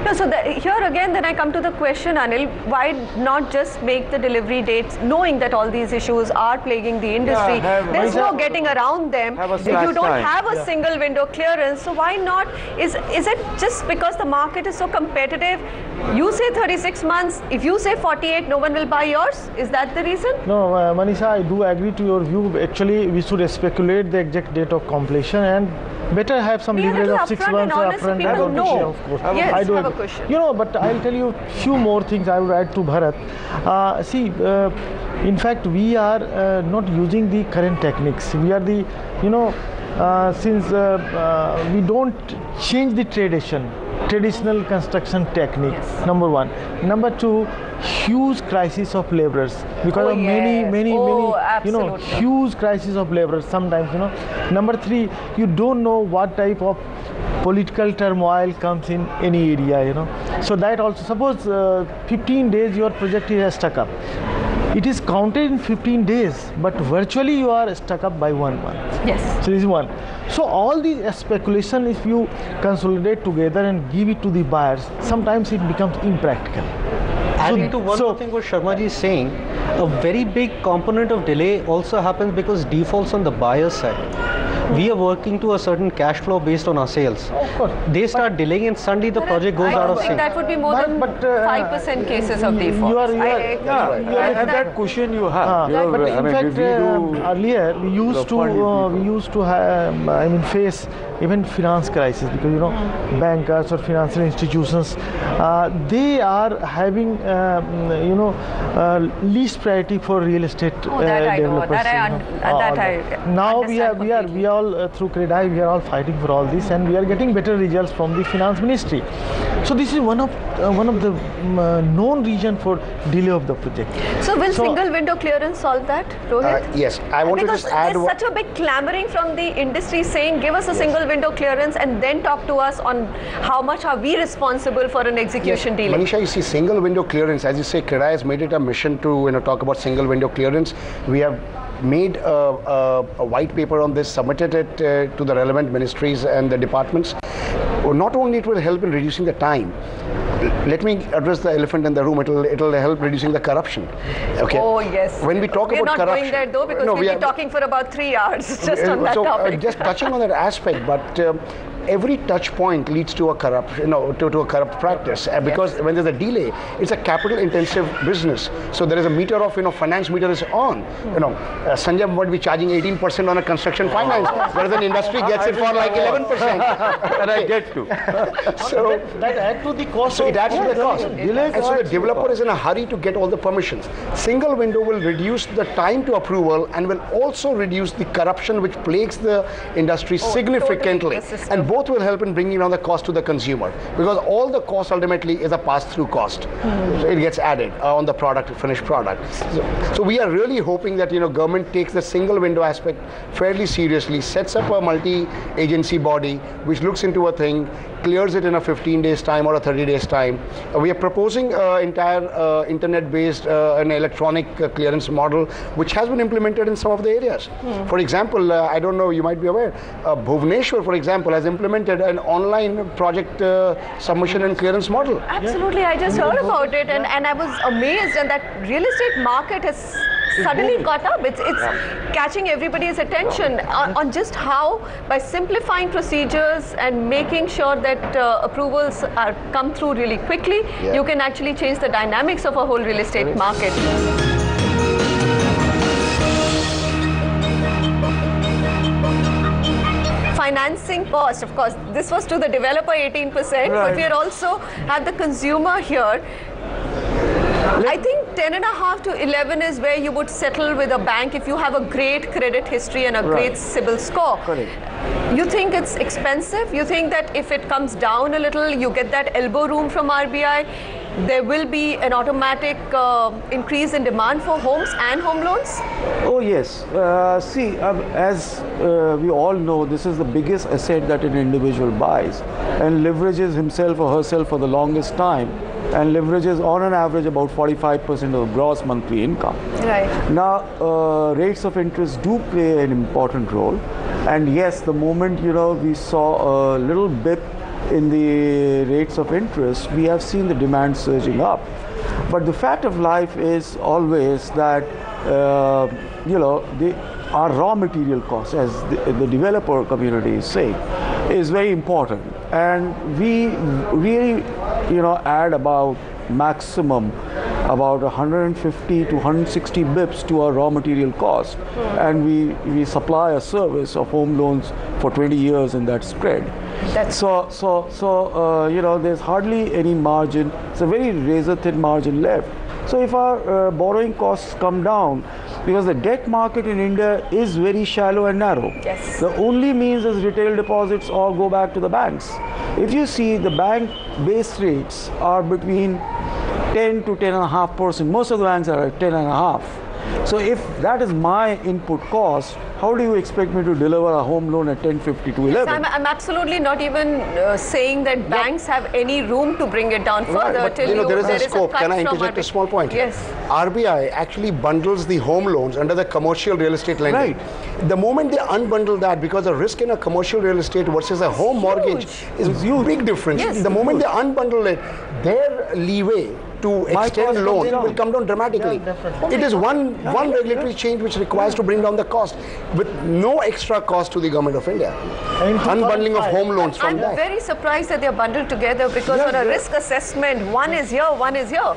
No, so here again, then I come to the question, Anil, why not just make the delivery dates, knowing that all these issues are plaguing the industry? There's no getting around them. If you don't have a single window clearance, so why not? Is it just because the market is so competitive? You say 36 months, if you say 48, no one will buy yours? Is that the reason? No, Manisha, I do agree to your view. Actually, we should speculate the exact date of completion and better have some leverage of 6 months upfront. People know. Of course. Yes, I do have agree. a question. You know, but I'll tell you few more things I would add to Bharat. In fact, we are not using the current techniques. We are the, since we don't change the traditional construction techniques, number one. Number two, huge crisis of laborers because of many huge crisis of laborers sometimes, Number three, you don't know what type of political turmoil comes in any area, So that also, suppose 15 days your project is stuck up. It is counted in 15 days, but virtually you are stuck up by 1 month. Yes. So this is one. So all these speculation, if you consolidate together and give it to the buyers, sometimes it becomes impractical. Adding to one more thing what Sharma ji is saying, a very big component of delay also happens because defaults on the buyer side. We are working to a certain cash flow based on our sales. Of course. They start delaying and suddenly the project goes out of sync. That would be more than 5% cases of default. And that cushion you have. But in fact, earlier we used to have, face even finance crisis because bankers or financial institutions, they are having least priority for real estate developers. Now we are all through CREDAI, we are all fighting for all this, and we are getting better results from the finance ministry. So this is one of the known reason for delay of the project. So will single window clearance solve that, Rohit? Yes, I want to just add. There's such a big clamoring from the industry saying, give us a single window clearance and then talk to us on how much are we responsible for an execution delay. Manisha, you see, single window clearance, as you say, CREDAI has made it a mission to talk about single window clearance. We have made a white paper on this, submitted it to the relevant ministries and the departments. Not only it will help in reducing the time, let me address the elephant in the room. It'll help reducing the corruption. Okay. Oh yes. When we talk about corruption, we're not going there though because we'll be talking for about 3 hours just on that topic. Just touching on that aspect, but every touch point leads to a corrupt, to a corrupt practice. Because when there's a delay, it's a capital-intensive business. So there is a meter of, finance meter is on. Sanjay might be charging 18% on a construction finance, whereas the industry gets it for like 11%. And I get to. So that adds to the cost. So it adds to the cost. And so the developer is in a hurry to get all the permissions. Single window will reduce the time to approval and will also reduce the corruption which plagues the industry significantly. Totally. And both will help in bringing down the cost to the consumer, because all the cost ultimately is a pass-through cost. So it gets added on the finished product. So we are really hoping that government takes the single window aspect fairly seriously, sets up a multi-agency body which looks into a thing, clears it in a 15 days time or a 30 days time. We are proposing entire internet-based an electronic clearance model which has been implemented in some of the areas. For example, I don't know, you might be aware, Bhubaneswar, for example, has implemented an online project submission and clearance model. Absolutely, I just heard about it and I was amazed, and that real estate market has suddenly caught up. It's catching everybody's attention on just how, by simplifying procedures and making sure that approvals come through really quickly, you can actually change the dynamics of a whole real estate market. Financing cost, of course, this was to the developer 18%, but we are also have the consumer here. I think 10.5 to 11 is where you would settle with a bank if you have a great credit history and a great CIBIL score. You think it's expensive? You think that if it comes down a little, you get that elbow room from RBI, there will be an automatic increase in demand for homes and home loans? Oh yes. See, as we all know, this is the biggest asset that an individual buys and leverages himself or herself for the longest time, and leverages on an average about 45% of gross monthly income. Right. Now, rates of interest do play an important role, and yes, the moment we saw a little bit in the rates of interest, we have seen the demand surging up. But the fact of life is always that our raw material costs, as the developer community is saying, is very important, and we really add about maximum about 150 to 160 bips to our raw material cost, and we supply a service of home loans for 20 years in that spread. So there's hardly any margin. It's a very razor thin margin left. So if our borrowing costs come down, because the debt market in India is very shallow and narrow. Yes. The only means is retail deposits all go back to the banks. If you see, the bank base rates are between 10 to 10.5%. Most of the banks are at 10.5%. So if that is my input cost, how do you expect me to deliver a home loan at 10.50 to 11? Yes, I'm absolutely not even saying that banks have any room to bring it down further. But there is a scope. Can I interject a small point? Yes. RBI actually bundles the home loans under the commercial real estate lending. Right. The moment they unbundle that, because the risk in a commercial real estate versus a home mortgage is huge. Big difference. Yes. The moment they unbundle it, their leeway to extend loan will come down dramatically. It is one regulatory change which requires to bring down the cost with no extra cost to the government of India. Unbundling of home loans from that. I'm very surprised that they're bundled together, because on a risk assessment, one is here, one is here.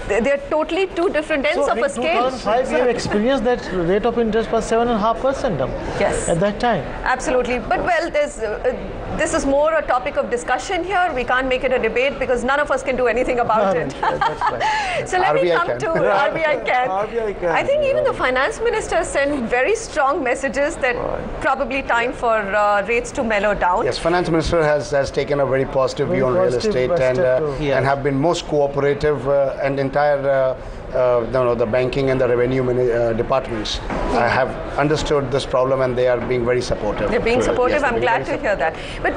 They're totally two different ends of a scale. In 2005, we have experienced that rate of interest was 7.5%. Yes. At that time. Absolutely. But well, this is more a topic of discussion here. We can't make it a debate because none of us can do anything about it. That's right. So let me RBI come can. to RBI can. RBI can. I think even the finance minister sent very strong messages that probably time for rates to mellow down. Yes, finance minister has taken a very positive view on real estate and have been most cooperative, and entire the banking and the revenue departments have understood this problem, and they are being very supportive. They're being supportive. Yes, I'm glad to hear that. But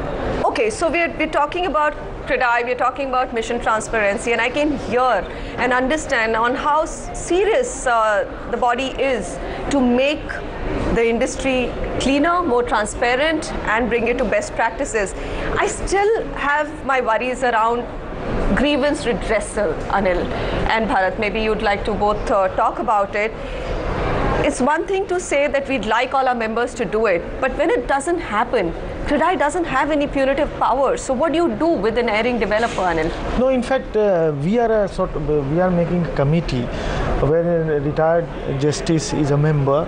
okay, so we're talking about CREDAI, we're talking about mission transparency, and I can hear and understand on how serious the body is to make the industry cleaner, more transparent, and bring it to best practices. I still have my worries around grievance redressal, Anil and Bharat. Maybe you'd like to both talk about it. It's one thing to say that we'd like all our members to do it, but when it doesn't happen, CREDAI doesn't have any punitive power. So what do you do with an erring developer, Anil? No, in fact, we are making a committee where a retired justice is a member,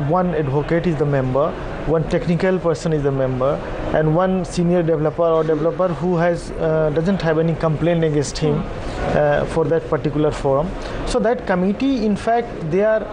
one advocate is the member, one technical person is the member, and one senior developer or developer who has doesn't have any complaint against him for that particular forum. So that committee, in fact, they are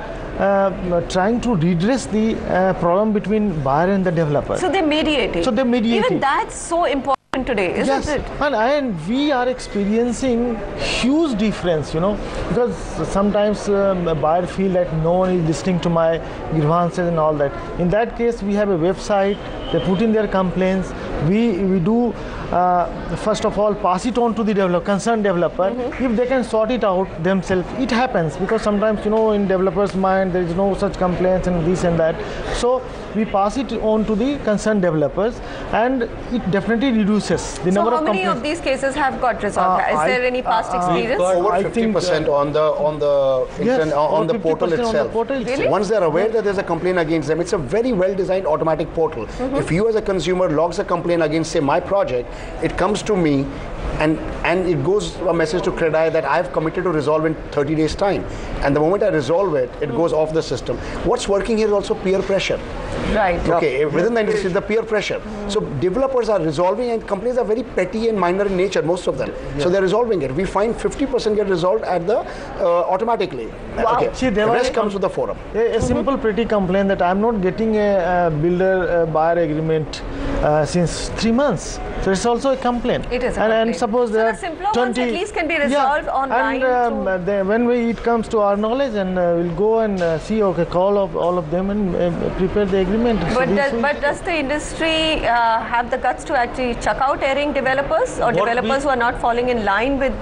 trying to redress the problem between buyer and the developer. So they're mediating. So they're mediating. Even that's so important today, isn't it? And we are experiencing huge difference, because sometimes a buyer feel that no one is listening to my grievances and all that. In that case, we have a website. They put in their complaints. We do first of all pass it on to the concerned developer. If they can sort it out themselves, it happens, because sometimes in developers' mind there is no such complaints and this and that. So we pass it on to the concerned developers, and it definitely reduces the number of complaints. So how many of these cases have got resolved? Is there any past experience? Over 50% on the portal itself. Really? Once they are aware that there's a complaint against them, it's a very well-designed automatic portal. If you as a consumer logs a complaint against, say, my project, it comes to me, and it goes a message to CREDAI that I've committed to resolve in 30 days time. And the moment I resolve it, it goes off the system. What's working here is also peer pressure. Right. Okay, within the industry, the peer pressure. So developers are resolving, and complaints are very petty and minor in nature, most of them. So they're resolving it. We find 50% get resolved at the automatically. Wow. Okay. See, The rest comes with the forum. A simple pretty complaint that I'm not getting a builder-buyer agreement since 3 months. So it's also a complaint. It is a and complaint. suppose So there the are simpler ones 20, at least can be resolved online And when it comes to our knowledge, and we'll go and see, okay, call of all of them and prepare the agreement. But does the industry have the guts to actually chuck out erring developers or developers who are not falling in line with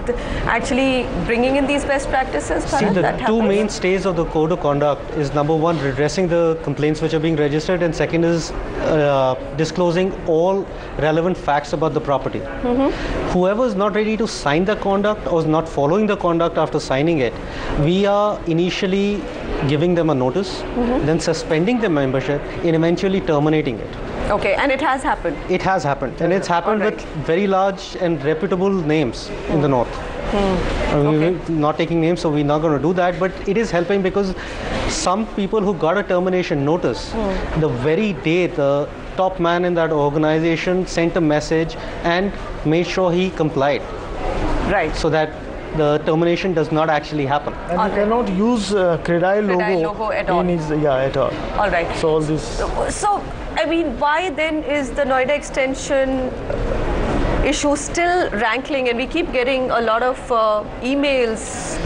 actually bringing in these best practices? See, the two mainstays of the code of conduct is number one, redressing the complaints which are being registered, and second is disclosing all relevant facts about the property. Whoever is not ready to sign the conduct or is not following the conduct after signing it, we are initially giving them a notice, then suspending their membership and eventually terminating it. Okay, and it has happened. It has happened, and it's happened with very large and reputable names in the north. We're not taking names, so we're not going to do that, but it is helping because some people who got a termination notice, the very day the top man in that organization sent a message and made sure he complied. Right. So that the termination does not actually happen. And you cannot use Credile logo at all. At all. All right. So all this. So, I mean, why then is the Noida extension issue still rankling? And we keep getting a lot of emails,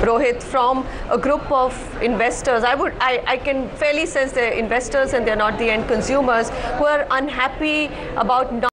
Rohit, from a group of investors. I can fairly sense they're investors and they're not the end consumers who are unhappy about not